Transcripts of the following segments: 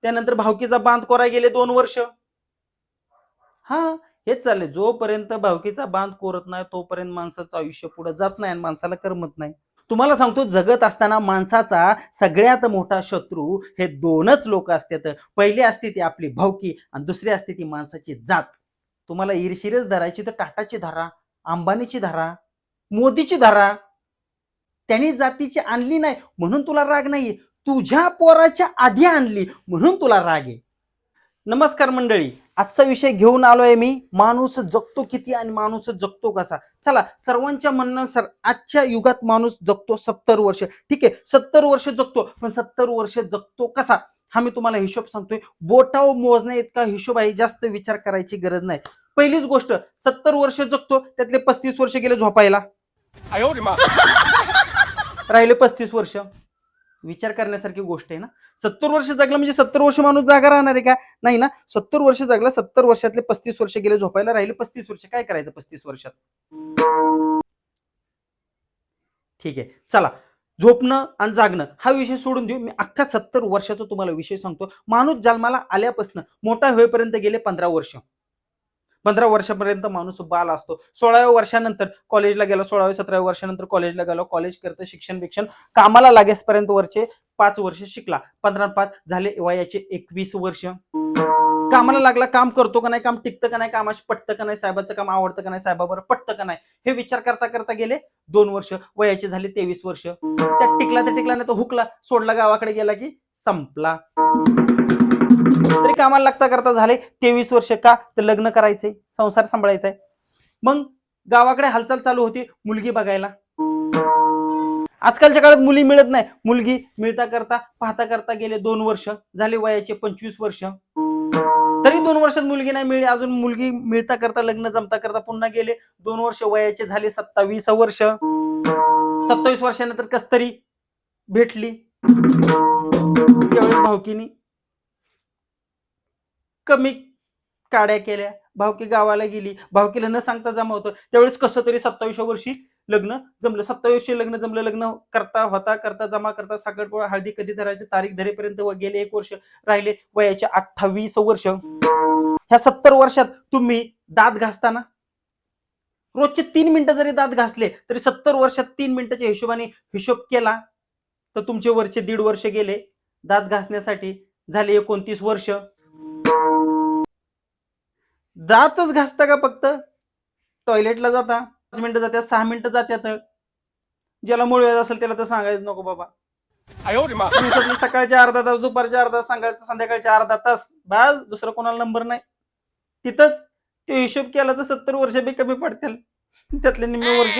त्यानंतर भावकीचा बांध कोराय गेले 2 वर्ष. हा, हेच चाललंय. जोपर्यंत भावकीचा बांध कोरत नाही तोपर्यंत माणसाचं आयुष्य पुढे जात नाही आणि माणसाला करमत नाही. तुम्हाला सांगतो, जगत असताना माणसाचा सगळ्यात मोठा शत्रू हे दोनच लोक असतात. पहिली असते ती आपली भावकी आणि दुसरी असते ती माणसाची जात. तुम्हाला ईर्षीरच धरायची तर टाटाची धरा, अंबानीची धरा, मोदीची धरा. त्यांनी जातीची आणली नाही म्हणून तुला राग नाहीये, तुझ्या पोराच्या आधी आणली म्हणून तुला राग आहे. नमस्कार मंडळी, आजचा विषय घेऊन आलोय मी, माणूस जगतो किती आणि माणूस जगतो कसा. चला, सर्वांच्या म्हणण्यानुसार आजच्या युगात माणूस जगतो 70 वर्ष. ठीक आहे, 70 वर्ष जगतो, पण 70 वर्ष जगतो कसा हा मी तुम्हाला हिशोब सांगतोय. बोटावर मोजण्या इतका हिशोब आहे, जास्त विचार करायची गरज नाही. पहिलीच गोष्ट, 70 वर्ष जगतो त्यातले 35 वर्ष गेले झोपायला, राहिले 35 वर्ष. विचार करण्यासारखी गोष्ट आहे ना. 70 वर्ष जगला म्हणजे 70 वर्ष माणूस जागा राहणार आहे का? नाही ना. 70 वर्ष जगला, 70 वर्षातले 35 वर्ष गेले झोपायला, राहिले 35 वर्ष. काय करायचं 35 वर्षात? ठीक आहे, चला, झोपणं आणि जागणं हा विषय सोडून देऊ. मी अख्खा 70 वर्षाचा तुम्हाला विषय सांगतो. माणूस जन्माला आल्यापासून मोठा होईपर्यंत गेले 15 वर्ष. 15 वर्षापर्यंत माणूस बाल असतो. 16व्या वर्षानंतर कॉलेजला गेला, 16व्या 17व्या वर्षानंतर कॉलेजला गेला, कॉलेज करतं, शिक्षण कामाला लागेसपर्यंत वरचे 5 वर्ष शिकला. 15 5 झाले वयाचे 21 वर्ष. कामाला लागला, काम करतो का नाही, काम टिकतं का नाही, कामाशी पटतं का नाही, साहेबाचं काम आवडतं का नाही, साहेबाबरोबर पटतं का नाही, हे विचार करता करता गेले 2 वर्ष. वयाचे झाले 23 वर्ष. त्यात टिकला तर टिकला, नाही तर हुकला, सोडला, गावाकडे गेला की संपला. तरी कामाला लागता करता झाले 23 वर्ष. का तर लग्न करायचंय, संसार सांभाळायचाय. मग गावाकडे हालचाल चालू होती मुलगी बघायला. आजकालच्या काळात मुली मिळत नाही. मुलगी मिळता करता पाहता करता गेले 2 वर्ष. झाले वयाचे 25 वर्ष. तरी 2 वर्षात मुलगी नाही मिळली. अजून मुलगी मिळता करता, लग्न जमता करता पुन्हा गेले 2 वर्ष. वयाचे झाले 27 वर्ष. 27 वर्षानंतर कस तरी भेटली. त्यावेळेस भावकीनी कमी काड्या केल्या. भावकी गावाला गेली, भावकीला न सांगता जमवतं. त्यावेळेस कसं तरी 27व्या वर्षी लग्न जमलं. 27 वर्षी लग्न जमलं. लग्न करता होता करता जमा करता साखरपुडा हळदी कधी धरायची तारीख धरेपर्यंत गेले 1 वर्ष. राहिले वयाचे 28 वर्ष. ह्या 70 वर्षात तुम्ही दात घासताना रोजचे 3 मिनिटं जरी दात घासले तरी 70 वर्षात 3 मिनिटाच्या हिशोबाने हिशोब केला तर तुमचे वरचे 1.5 वर्ष गेले दात घासण्यासाठी. झाले 29 वर्ष. दातच घासता का फक्त? टॉयलेटला जाता 5 मिनिटं जातात, 6 मिनिटं जातात. ज्याला मूळ व्याध असेल त्याला तर सांगायचं नको बाबा. दिवसातले सकाळचे अर्धा तास, दुपारचे अर्धा तास, संध्याकाळचे अर्धा तास, बस. दुसरं कोणाला नंबर नाही. तिथंच तो हिशोब केला तर 70 वर्ष बी कमी पडतील. त्यातले निम्मे वर्ष.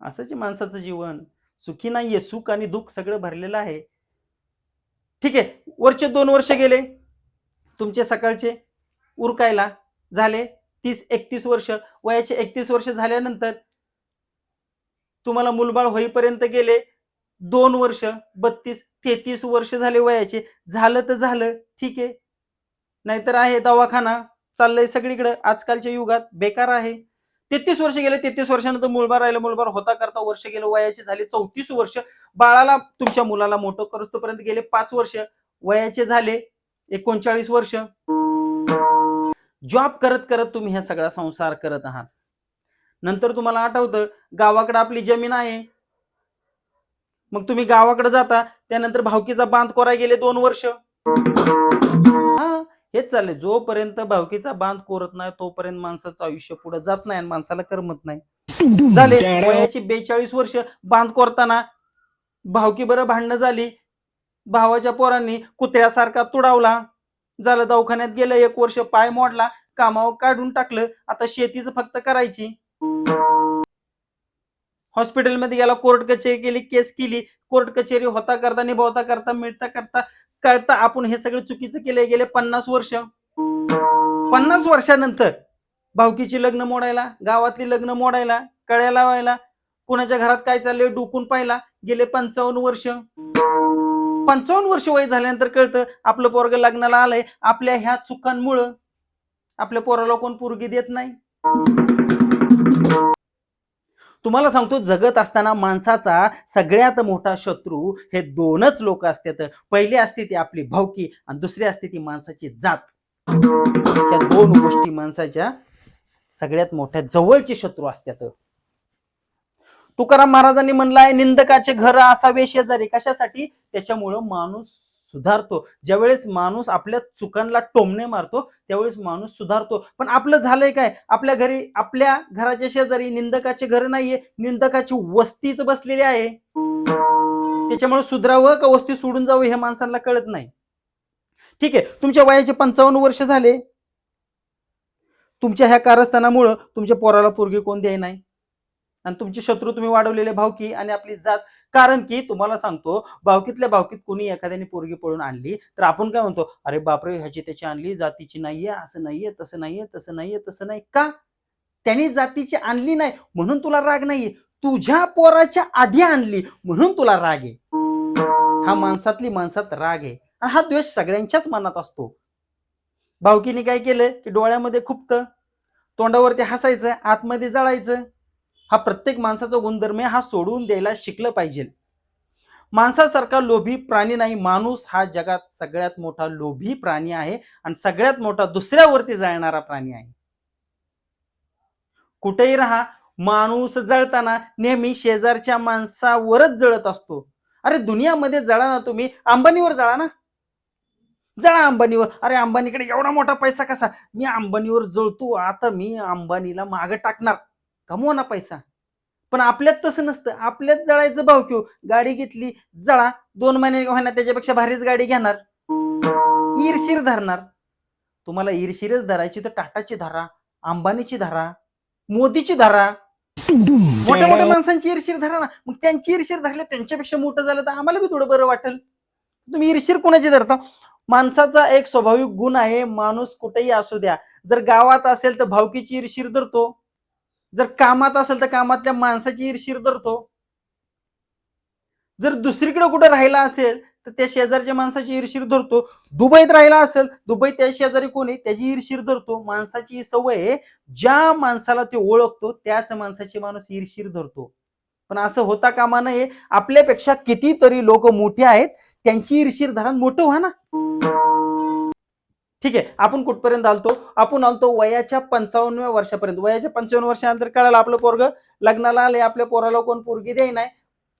असंच माणसाचं जीवन. सुखी नाहीये, सुख आणि दुःख सगळं भरलेलं आहे. ठीक आहे, वरचे 2 वर्ष गेले तुमचे सकाळचे उरकायला. झाले 30-31 वर्ष. वयाचे 31 वर्ष झाल्यानंतर तुम्हाला मुलबाळ होईपर्यंत गेले 2 वर्ष. 32-33 वर्ष झाले वयाचे. झालं तर झालं, ठीक आहे. नाहीतर आहे दवाखाना चाललंय सगळीकडे आजकालच्या युगात, बेकार आहे. 33 वर्ष गेले. 33 वर्षानंतर मुलबाळ राहिलं. मुलबाळ होता करता वर्ष गेलं. वयाचे झाले 34 वर्ष. बाळाला, तुमच्या मुलाला मोठं करूस्तोपर्यंत गेले 5 वर्ष. वयाचे झाले 39 वर्ष. जॉब करत करत तुम्ही हा सगळा संसार करत आहात. नंतर तुम्हाला आठवतं गावाकडे आपली जमीन आहे. मग तुम्ही गावाकडे जाता. त्यानंतर भावकीचा बांध कोराय गेले 2 वर्ष. हा, हेच चाललंय. जोपर्यंत भावकीचा बांध कोरत नाही तोपर्यंत माणसाचं आयुष्य पुढे जात नाही आणि माणसाला करमत नाही. झाले वयाची 42 वर्ष. बांध कोरताना भावकी बरं भांडणं झाली. भावाच्या पोरांनी कुत्र्यासारखा तुडावला. झालं दवाखान्यात गेलं 1 वर्ष. पाय मोडला, कामावर काढून टाकलं. आता शेतीच फक्त करायची. हॉस्पिटलमध्ये गेला, कोर्ट कचेरी केली, केस केली. कोर्ट कचेरी होता करता, निभावता करता, मिळता करता कळता आपण हे सगळं चुकीचं केलंय. गेले 50 वर्ष. 50 वर्षानंतर भावकीची लग्न मोडायला, गावातली लग्न मोडायला, कळ्या लावायला, कोणाच्या घरात काय चाललंय डुकून पाहिला. गेले 55 वर्ष. 55 वर्ष वय झाल्यानंतर कळतं आपलं पोरग लग्नाला आलंय. आपल्या ह्या चुकांमुळं आपल्या पोराला कोण पोरगी देत नाही. तुम्हाला सांगतो, जगत असताना माणसाचा सगळ्यात मोठा शत्रू हे दोनच लोक असतात. पहिली असते ती आपली भावकी आणि दुसरी असते ती माणसाची जात. या दोन गोष्टी माणसाच्या सगळ्यात मोठ्या जवळचे शत्रू असतात. तुकाराम महाराजांनी म्हणलाय, निंदकाचे घर असावे शेजारी. कशासाठी? त्याच्यामुळं माणूस सुधारतो. ज्यावेळेस माणूस आपल्या चुकांना टोमणे मारतो त्यावेळेस माणूस सुधारतो. पण आपलं झालंय काय? आपल्या घरी, आपल्या घराच्या शेजारी निंदकाचे घर नाहीये, निंदकाची वस्तीच बसलेली आहे. त्याच्यामुळे सुधरावं का वस्ती सोडून जावं हे माणसांना कळत नाही. ठीक आहे, तुमच्या वयाचे 55 वर्ष झाले, तुमच्या ह्या कारस्थानामुळं तुमच्या पोराला पोरगी कोण द्याय नाही, आणि तुमचे शत्रू तुम्ही वाढवलेले भावकी आणि आपली जात. कारण की तुम्हाला सांगतो, भावकीतल्या भावकीत कोणी एखाद्याने पोरगी पळून आणली तर आपण काय म्हणतो, अरे बापरे, ह्याची त्याची आणली, जातीची नाहीये, असं नाहीये, तसं नाहीये, तसं नाहीये, तसं नाही. का? त्यांनी जातीची आणली नाही म्हणून तुला राग नाहीये, तुझ्या पोराच्या आधी आणली म्हणून तुला राग आहे. हा माणसातली माणसात राग आहे. हा द्वेष सगळ्यांच्याच मनात असतो. भावकीने काय केलं की डोळ्यामध्ये खुपतं, तोंडावरती हसायचं, आतमध्ये जळायचं. हा प्रत्येक माणसाचा गुणधर्म आहे, हा सोडून द्यायला शिकलं पाहिजे. माणसासारखा लोभी प्राणी नाही. माणूस हा जगात सगळ्यात मोठा लोभी प्राणी आहे आणि सगळ्यात मोठा दुसऱ्यावरती जळणारा प्राणी आहे. कुठेही राहा, माणूस जळताना नेहमी शेजारच्या माणसावरच जळत असतो. अरे दुनियामध्ये जळा ना, तुम्ही अंबानीवर जळा ना, जळा अंबानीवर. अरे अंबानीकडे एवढा मोठा पैसा कसा? मी अंबानीवर जळतो, आता मी अंबानीला मागे टाकणार, कमवा ना पैसा. पण आपल्यात तसं नसतं. आपल्यात जळायचं भावकी. गाडी घेतली, जळा, 2 महिने होईना त्याच्यापेक्षा भारीच गाडी घेणार, ईर्षीर धरणार. तुम्हाला ईर्षीरच धरायची तर टाटाची धरा, अंबानीची धरा, मोदीची धरा, मोठ्या मोठ्या माणसांची ईर्षीर धरा ना. मग त्यांची ईर्षीर धरले, त्यांच्यापेक्षा मोठं झालं तर आम्हाला बी थोडं बरं वाटेल. तुम्ही ईर्षीर कोणाची धरता? माणसाचा एक स्वाभाविक गुण आहे, माणूस कुठेही असू द्या, जर गावात असेल तर भावकीची ईर्षीर धरतो, जर कामात असेल तर कामातल्या माणसाची ईर्षीर धरतो, जर दुसरीकडे कुठे राहिला असेल तर त्या शेजारच्या माणसाची ईर्षीर धरतो, दुबईत राहिला असेल, दुबईत त्या शेजारी कोणी त्याची ईर्षीर धरतो. माणसाची सवय आहे, ज्या माणसाला ते ओळखतो त्याच माणसाची माणूस ईर्षीर धरतो. पण असं होता कामा नये. आपल्यापेक्षा कितीतरी लोक मोठे आहेत, त्यांची ईर्षीर धरा, मोठं व्हा ना. ठीक आहे, आपण कुठपर्यंत आलतो? आपण आलतो वयाच्या 55व्या वर्षापर्यंत. वयाच्या 55 वर्षानंतर कळालं आपलं पोरग लग्नाला आले, आपल्या पोराला कोण पोरगी देई नाही.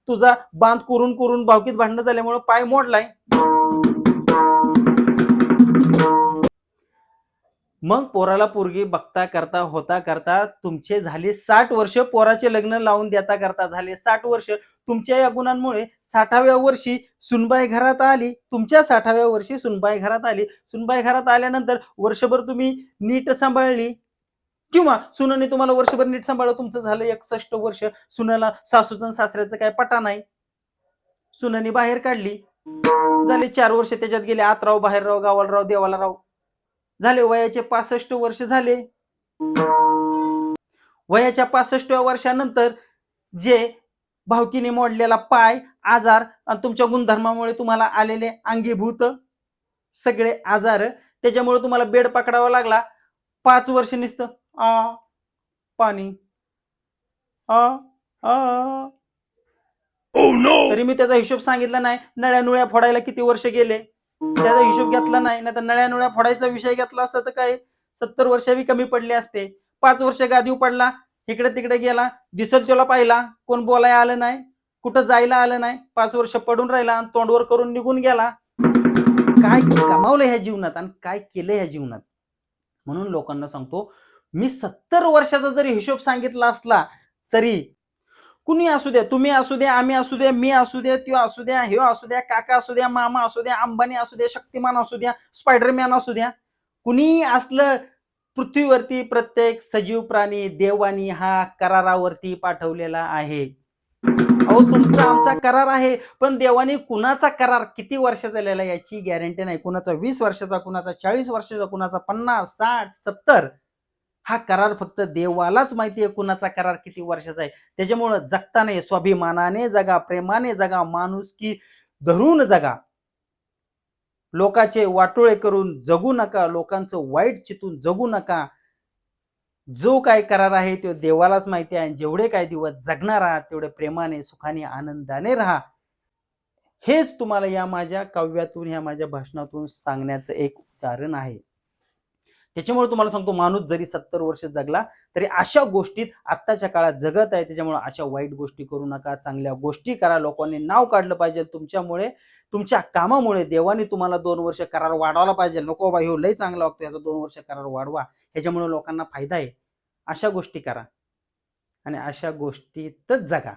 तुझा बांध करून करून भावकीत भांडणं झाल्यामुळे पाय मोडलाय. मग पोराला पोरगी बघता करता होता करता तुमचे झाले 60 वर्ष, पोराचे लग्न लावून देता करता झाले 60 वर्ष. तुमच्या या गुणांमुळे 60व्या वर्षी सुनबाई घरात आली. तुमच्या 60व्या वर्षी सुनबाई घरात आली. सुनबाई घरात आल्यानंतर वर्षभर तुम्ही नीट सांभाळली, किंवा सुनाने तुम्हाला वर्षभर नीट सांभाळलं. तुमचं झालं 61 वर्ष. सुनाला सासूचं सासऱ्याचं काय पटा नाही, सुनाने बाहेर काढली. झाले 4 वर्ष त्याच्यात गेले, आत राव, बाहेर राव, गावाला राव, देवाला राव. झाले वयाचे 65 वर्ष झाले. वयाच्या 65व्या वर्षानंतर जे भावकीने मोडलेला पाय, आजार आणि तुमच्या गुणधर्मामुळे तुम्हाला आलेले अंगीभूत सगळे आजार, त्याच्यामुळे तुम्हाला बेड पकडावा लागला. 5 वर्ष नुसतं आ पाणी, आ आ. तरी मी त्याचा हिशोब सांगितला नाही. नळ्या नुळ्या फोडायला किती वर्ष गेले त्याचा हिशोब घेतला नाही. नाही तर नळ्या नुळ्या फोडायचा विषय घेतला असता तर काय 70 वर्ष बी कमी पडले असते. 5 वर्ष गादीव पडला, इकडे तिकडे गेला, दिसल त्याला पाहिला, कोण बोलायला आलं नाही, कुठं जायला आलं नाही, 5 वर्ष पडून राहिला आणि तोंडवर करून निघून गेला. काय कमावलं ह्या जीवनात आणि काय केलं ह्या जीवनात? म्हणून लोकांना सांगतो, मी 70 वर्षाचा जरी हिशोब सांगितला असला तरी कुणी असू द्या, तुम्ही असू द्या, आम्ही असू द्या, मी असू द्या, त्यो असू द्या, ह्यो असू द्या, काका असू द्या, मामा असू द्या, अंबानी असू द्या, शक्तिमान असू द्या, स्पायडरमॅन असू द्या, कुणी असलं, पृथ्वीवरती प्रत्येक सजीव प्राणी देवानी हा करारावरती पाठवलेला आहे. अहो तुमचा आमचा करार आहे, पण देवाने कुणाचा करार किती वर्ष झालेला याची गॅरंटी नाही. कुणाचा 20 वर्षाचा, कुणाचा 40 वर्षाचा, कुणाचा 50, 60, 70. हा करार फक्त देवालाच माहिती आहे कुणाचा करार किती वर्षाचा आहे. त्याच्यामुळं जगताना स्वाभिमानाने जगा, प्रेमाने जगा, माणुसकी धरून जगा. लोकांचे वाटोळे करून जगू नका, लोकांचं वाईट चितून जगू नका. जो काय करार आहे तो देवालाच माहिती आहे. जेवढे काही दिवस जगणार आहात तेवढे प्रेमाने, सुखाने, आनंदाने राहा. हेच तुम्हाला या माझ्या काव्यातून, या माझ्या भाषणातून सांगण्याचं एक उदाहरण आहे. त्याच्यामुळे तुम्हाला सांगतो, माणूस जरी 70 वर्ष जगला तरी अशा गोष्टीत आत्ताच्या काळात जगत आहे. त्याच्यामुळे अशा वाईट गोष्टी करू नका, चांगल्या गोष्टी करा. लोकांनी नाव काढलं पाहिजे तुमच्यामुळे, तुमच्या कामामुळे. देवाने तुम्हाला 2 वर्ष करार वाढवला पाहिजे. नको बाबा ह्यो लय चांगला वागतो, याचा 2 वर्ष करार वाढवा, ह्याच्यामुळे लोकांना फायदा आहे. अशा गोष्टी करा आणि अशा गोष्टीतच जगा.